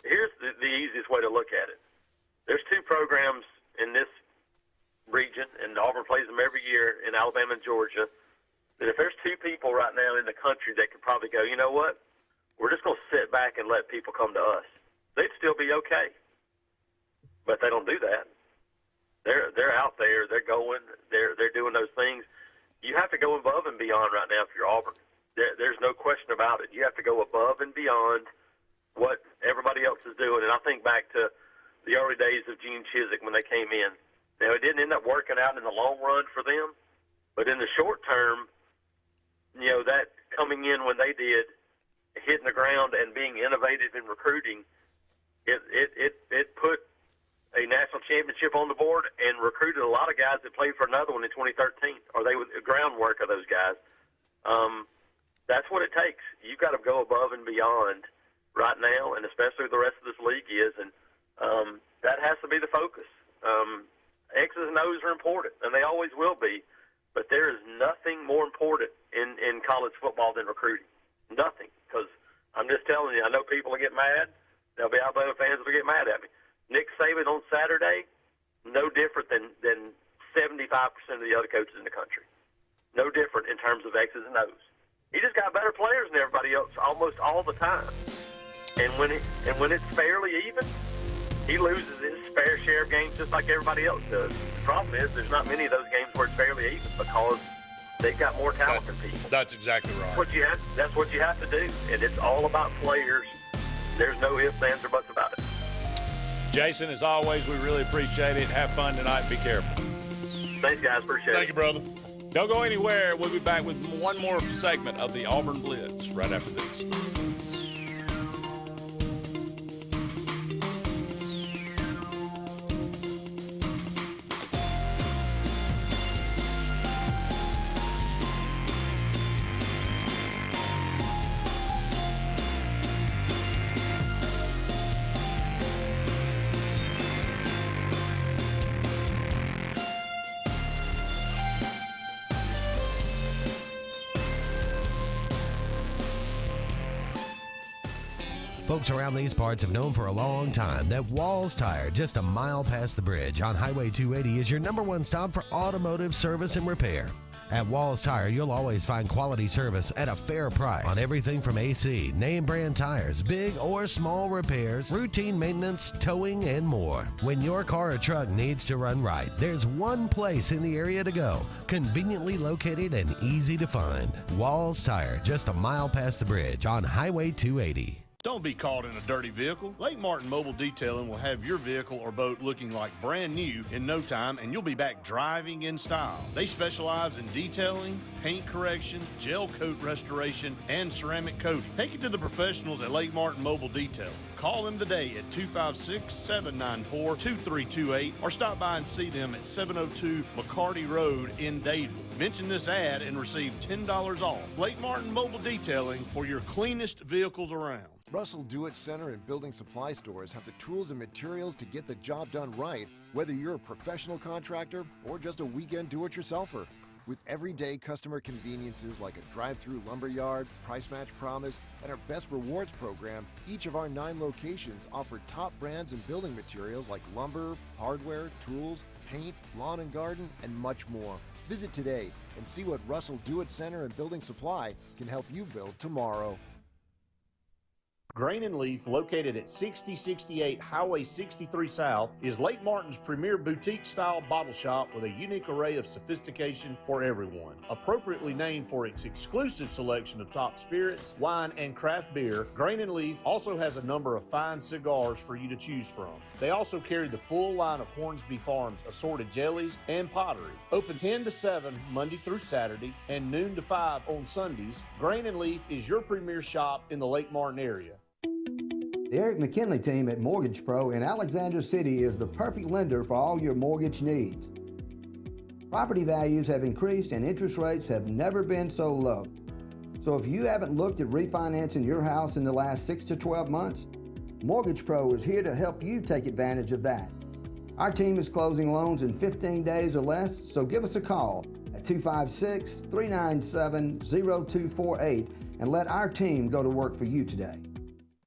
here's the easiest way to look at it. There's 2 programs in this region, and Auburn plays them every year in Alabama and Georgia, that if there's 2 people right now in the country that could probably go, you know what, we're just going to sit back and let people come to us, they'd still be okay. But they don't do that. They're out there, they're going, they're doing those things. You have to go above and beyond right now if you're Auburn. There's no question about it. You have to go above and beyond what everybody else is doing. And I think back to the early days of Gene Chizik when they came in. Now, it didn't end up working out in the long run for them, but in the short term, that coming in when they did, hitting the ground and being innovative in recruiting, it put a national championship on the board and recruited a lot of guys that played for another one in 2013, or they were the groundwork of those guys. That's what it takes. You've got to go above and beyond right now, and especially the rest of this league is, and that has to be the focus. X's and O's are important, and they always will be, but there is nothing more important in college football than recruiting. Nothing, because I'm just telling you, I know people will get mad. There'll be Alabama fans that will get mad at me. Nick Saban on Saturday, no different than 75% of the other coaches in the country. No different in terms of X's and O's. He just got better players than everybody else almost all the time. And when it's fairly even, he loses his fair share of games just like everybody else does. The problem is there's not many of those games where it's fairly even because they've got more talent than people. That's exactly right. That's what you have to do, and it's all about players. There's no ifs, ands, or buts about it. Jason, as always, we really appreciate it. Have fun tonight. Be careful. Thanks, guys. Appreciate it. Thank you, brother. Don't go anywhere. We'll be back with one more segment of the Auburn Blitz right after this. Folks around these parts have known for a long time that Walls Tire, just a mile past the bridge on Highway 280, is your #1 stop for automotive service and repair. At Walls Tire, you'll always find quality service at a fair price on everything from AC, name brand tires, big or small repairs, routine maintenance, towing, and more. When your car or truck needs to run right, there's one place in the area to go, conveniently located and easy to find. Walls Tire, just a mile past the bridge on Highway 280. Don't be caught in a dirty vehicle. Lake Martin Mobile Detailing will have your vehicle or boat looking like brand new in no time, and you'll be back driving in style. They specialize in detailing, paint correction, gel coat restoration, and ceramic coating. Take it to the professionals at Lake Martin Mobile Detailing. Call them today at 256-794-2328 or stop by and see them at 702 McCarty Road in Dadeville. Mention this ad and receive $10 off. Lake Martin Mobile Detailing for your cleanest vehicles around. Russell Do-It Center and building supply stores have the tools and materials to get the job done right, whether you're a professional contractor or just a weekend do-it-yourselfer. With everyday customer conveniences like a drive-through lumberyard, price match promise, and our Best Rewards program, each of our 9 locations offer top brands and building materials like lumber, hardware, tools, paint, lawn and garden, and much more. Visit today and see what Russell Do-It Center and Building Supply can help you build tomorrow. Grain and Leaf, located at 6068 Highway 63 South, is Lake Martin's premier boutique-style bottle shop with a unique array of sophistication for everyone. Appropriately named for its exclusive selection of top spirits, wine, and craft beer, Grain and Leaf also has a number of fine cigars for you to choose from. They also carry the full line of Hornsby Farms assorted jellies and pottery. Open 10 to 7 Monday through Saturday and noon to 5 on Sundays, Grain and Leaf is your premier shop in the Lake Martin area. The Eric McKinley team at Mortgage Pro in Alexander City is the perfect lender for all your mortgage needs. Property values have increased and interest rates have never been so low. So if you haven't looked at refinancing your house in the last 6 to 12 months, Mortgage Pro is here to help you take advantage of that. Our team is closing loans in 15 days or less, so give us a call at 256-397-0248 and let our team go to work for you today.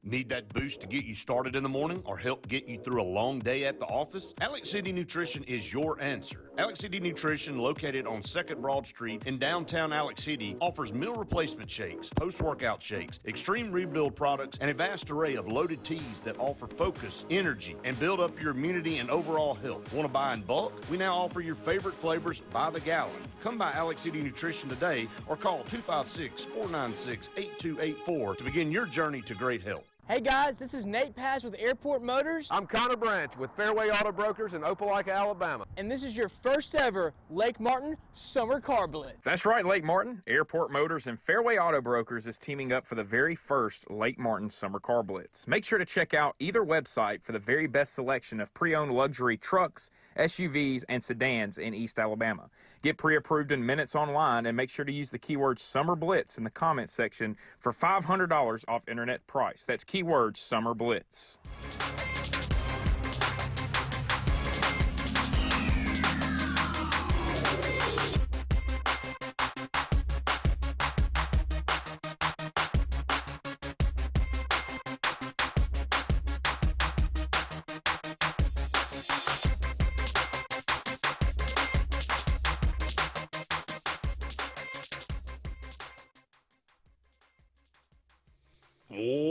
Need that boost to get you started in the morning or help get you through a long day at the office? Alex City Nutrition is your answer. Alex City Nutrition, located on 2nd Broad Street in downtown Alex City, offers meal replacement shakes, post-workout shakes, extreme rebuild products, and a vast array of loaded teas that offer focus, energy, and build up your immunity and overall health. Want to buy in bulk? We now offer your favorite flavors by the gallon. Come by Alex City Nutrition today or call 256-496-8284 to begin your journey to great health. Hey guys, this is Nate Paz with Airport Motors. I'm Connor Branch with Fairway Auto Brokers in Opelika, Alabama. And this is your first ever Lake Martin Summer Car Blitz. That's right, Lake Martin. Airport Motors and Fairway Auto Brokers is teaming up for the very first Lake Martin Summer Car Blitz. Make sure to check out either website for the very best selection of pre-owned luxury trucks, SUVs, and sedans in East Alabama. Get pre-approved in minutes online and make sure to use the keyword Summer Blitz in the comments section for $500 off internet price. That's keyword Summer Blitz.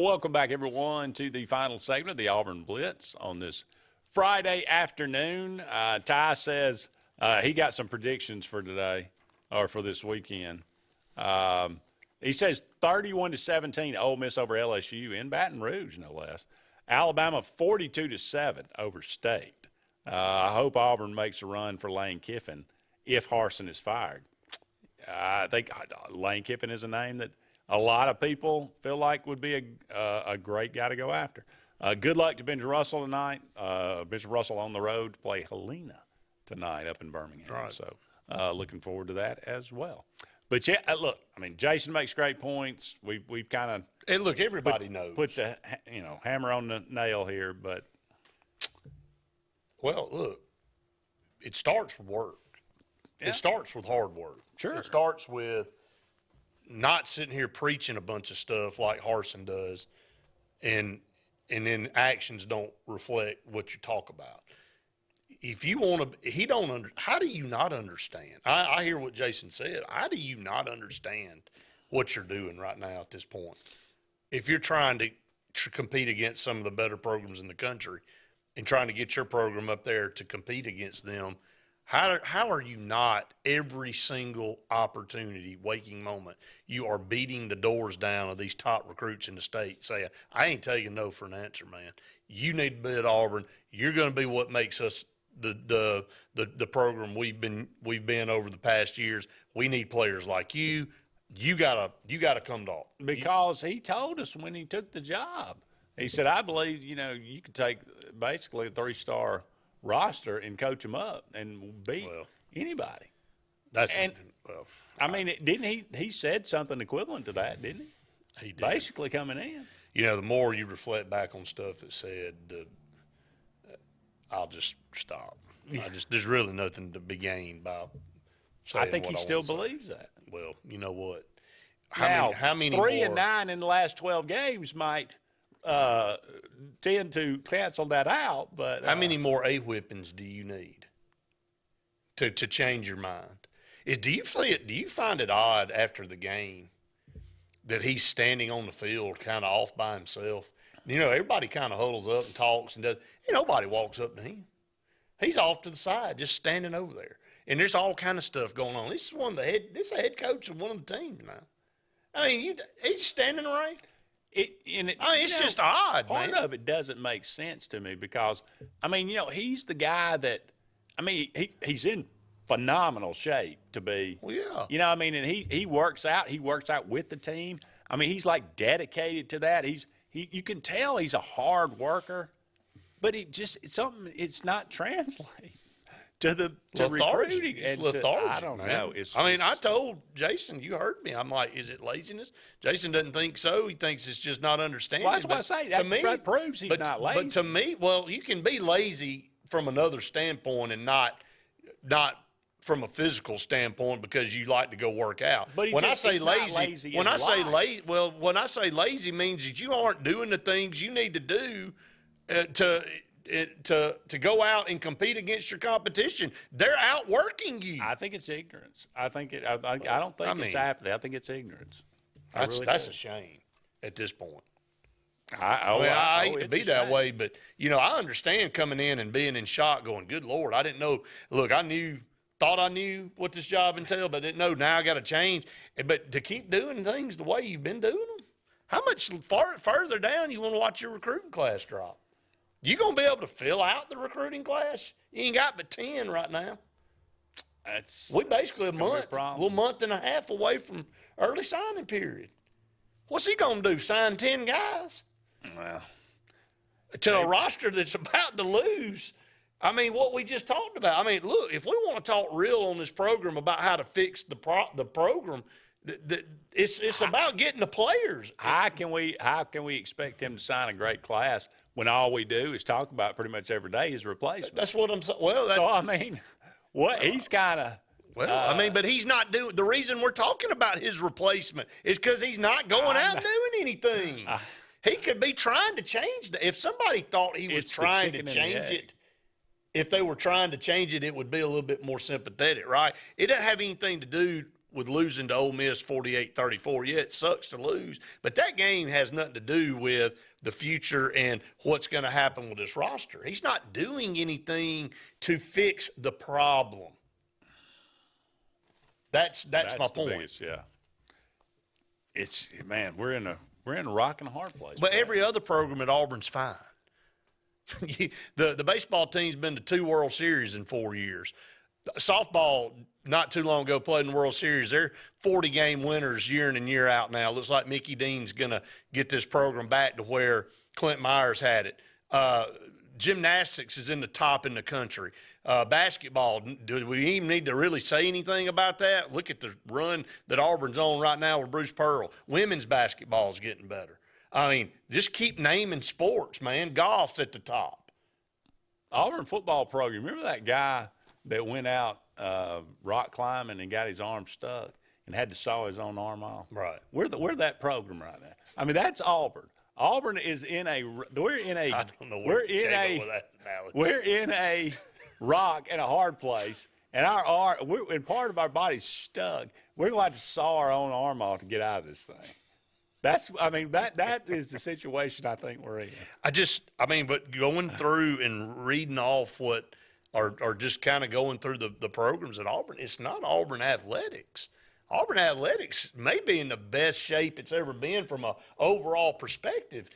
Welcome back, everyone, to the final segment of the Auburn Blitz on this Friday afternoon. Ty says he got some predictions for today or for this weekend. He says 31-17 Ole Miss over LSU in Baton Rouge, no less. Alabama 42-7 over State. I hope Auburn makes a run for Lane Kiffin if Harsin is fired. I think Lane Kiffin is a name that a lot of people feel like would be a great guy to go after. Good luck to Benjamin Russell tonight. Benjamin Russell on the road to play Helena tonight up in Birmingham. Right. So looking forward to that as well. But, yeah, look, I mean, Jason makes great points. We've kind of – and, look, everybody knows. Put the hammer on the nail here. But well, look, it starts with work. Yeah. It starts with hard work. Sure. It starts with – not sitting here preaching a bunch of stuff like Harsin does, and then actions don't reflect what you talk about. If you want to, how do you not understand? I hear what Jason said. How do you not understand what you're doing right now at this point? If you're trying to compete against some of the better programs in the country and trying to get your program up there to compete against them, how are you not every single opportunity, waking moment, you are beating the doors down of these top recruits in the state saying, I ain't taking no for an answer, man. You need to be at Auburn. You're going to be what makes us the program we've been over the past years. We need players like you. You gotta come to Auburn. Because he told us when he took the job. He said, I believe, you could take basically a 3-star roster and coach them up and beat anybody. I mean, didn't he said something equivalent to that, didn't he? He did. Basically coming in. The more you reflect back on stuff that said, I'll just stop. There's really nothing to be gained by saying I think what he I still wanna say. believes that. Well, you know what? How many 3 more? and 9 in the last 12 games might tend to cancel that out. But how many more A-whippings do you need to change your mind? Do you find it odd after the game that he's standing on the field kind of off by himself? You know, everybody kind of huddles up and talks and does. Nobody walks up to him. He's off to the side, just standing over there. And there's all kind of stuff going on. This is a head coach of one of the teams now. I mean, he's standing right. It's just odd, part man. of it doesn't make sense to me because, I mean, he's the guy that, I mean, he's in phenomenal shape to be. Well, yeah. You know what I mean? And he works out. He works out with the team. I mean, he's like dedicated to that. You can tell he's a hard worker, but it's not translating to recruiting. It's And lethargic, I don't man. know. I told Jason, you heard me. I'm like, is it laziness? Jason doesn't think so. He thinks it's just not understanding. Well, that's what I say. That proves he's not lazy. But to me, well, you can be lazy from another standpoint and not from a physical standpoint because you like to go work out. But when I say lazy when I say lazy means that you aren't doing the things you need to do to go out and compete against your competition. They're outworking you. I think it's ignorance. I don't think it's apathy. I think it's ignorance. That's a shame at this point. I hate to be that way, but I understand coming in and being in shock, going, "Good Lord, I didn't know." Look, thought I knew what this job entailed, but I didn't know. Now I got to change. But to keep doing things the way you've been doing them, how much further down you want to watch your recruiting class drop? You gonna be able to fill out the recruiting class? You ain't got but 10 right now. We basically a month and a half away from early signing period. What's he gonna do? Sign 10 guys? Well, to a roster that's about to lose. I mean, what we just talked about. I mean, look, if we want to talk real on this program about how to fix the program, it's about getting the players. How can we expect him to sign a great class when all we do is talk about pretty much every day his replacement? That's what I'm saying. Well, so I mean, he's kind of. Well, but he's not doing. The reason we're talking about his replacement is because he's not going out and doing anything. He could be trying to change if somebody thought he was trying to change it. If they were trying to change it, it would be a little bit more sympathetic, right? It doesn't have anything to do with losing to Ole Miss 48-34. Yeah, it sucks to lose, but that game has nothing to do with the future and what's going to happen with this roster. He's not doing anything to fix the problem. That's my point. Biggest, yeah. We're in a rock and a hard place. But every other program at Auburn's fine. The baseball team's been to 2 World Series in 4 years. Softball, not too long ago, played in the World Series. They're 40-game winners year in and year out now. Looks like Mickey Dean's going to get this program back to where Clint Myers had it. Gymnastics is in the top in the country. Basketball, do we even need to really say anything about that? Look at the run that Auburn's on right now with Bruce Pearl. Women's basketball is getting better. I mean, just keep naming sports, man. Golf's at the top. Auburn football program. Remember that guy that went out rock climbing and got his arm stuck and had to saw his own arm off? Right. We're that program right now. I mean, that's Auburn. Auburn is in a. We're in a. I don't know where you came up with that analogy. We're in a rock and a hard place, and and part of our body's stuck. We're going to have to saw our own arm off to get out of this thing. That is the situation I think we're in. But going through and reading off what, or just kind of going through the programs at Auburn, it's not Auburn athletics. Auburn athletics may be in the best shape it's ever been from an overall perspective.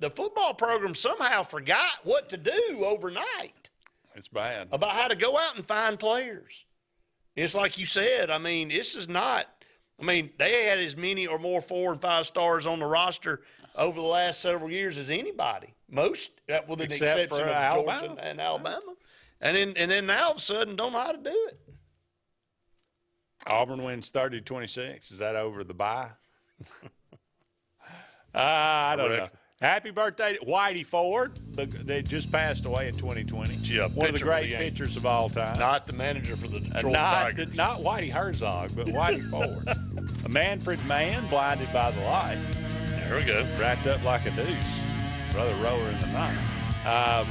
The football program somehow forgot what to do overnight. It's bad. About how to go out and find players. It's like you said, this is not – they had as many or more 4 and 5 stars on the roster over the last several years as anybody. Most, with the exception of Georgia and Alabama. And then now all of a sudden don't know how to do it. Auburn wins 30-26. Is that over the bye? I don't know. Happy birthday to Whitey Ford. They just passed away in 2020. Yeah, one of the great Yankees. pitchers of all time. Not the manager for the Detroit Tigers. Not Whitey Herzog, but Whitey Ford. A Manfred man blinded by the light. There we go. Wrapped up like a deuce. Brother roller in the night. How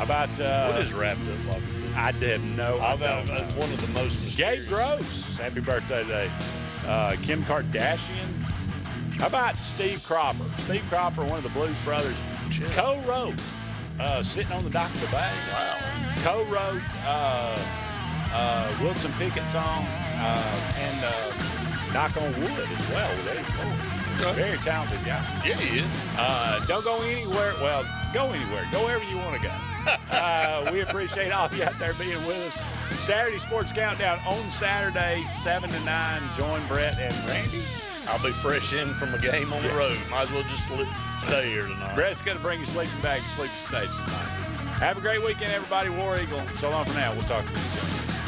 about... what is wrapped up like a deuce? I didn't know. That's one of the most mysterious. Gabe Gross. Happy birthday today. Kim Kardashian. How about Steve Cropper? Steve Cropper, one of the Blues Brothers, co-wrote Sitting on the Dock of the Bay. Wow. Co-wrote Wilson Pickett's song and Knock on Wood as well with Eddie Ford. Okay. Very talented guy. Yeah, he is. Don't go anywhere. Well, go anywhere. Go wherever you want to go. We appreciate all of you out there being with us. Saturday Sports Countdown on Saturday, 7 to 9. Join Brett and Randy. I'll be fresh in from a game on the road. Might as well just stay here tonight. Brett's going to bring you sleeping bag to sleeping station tonight. Have a great weekend, everybody. War Eagle. So long for now. We'll talk to you soon.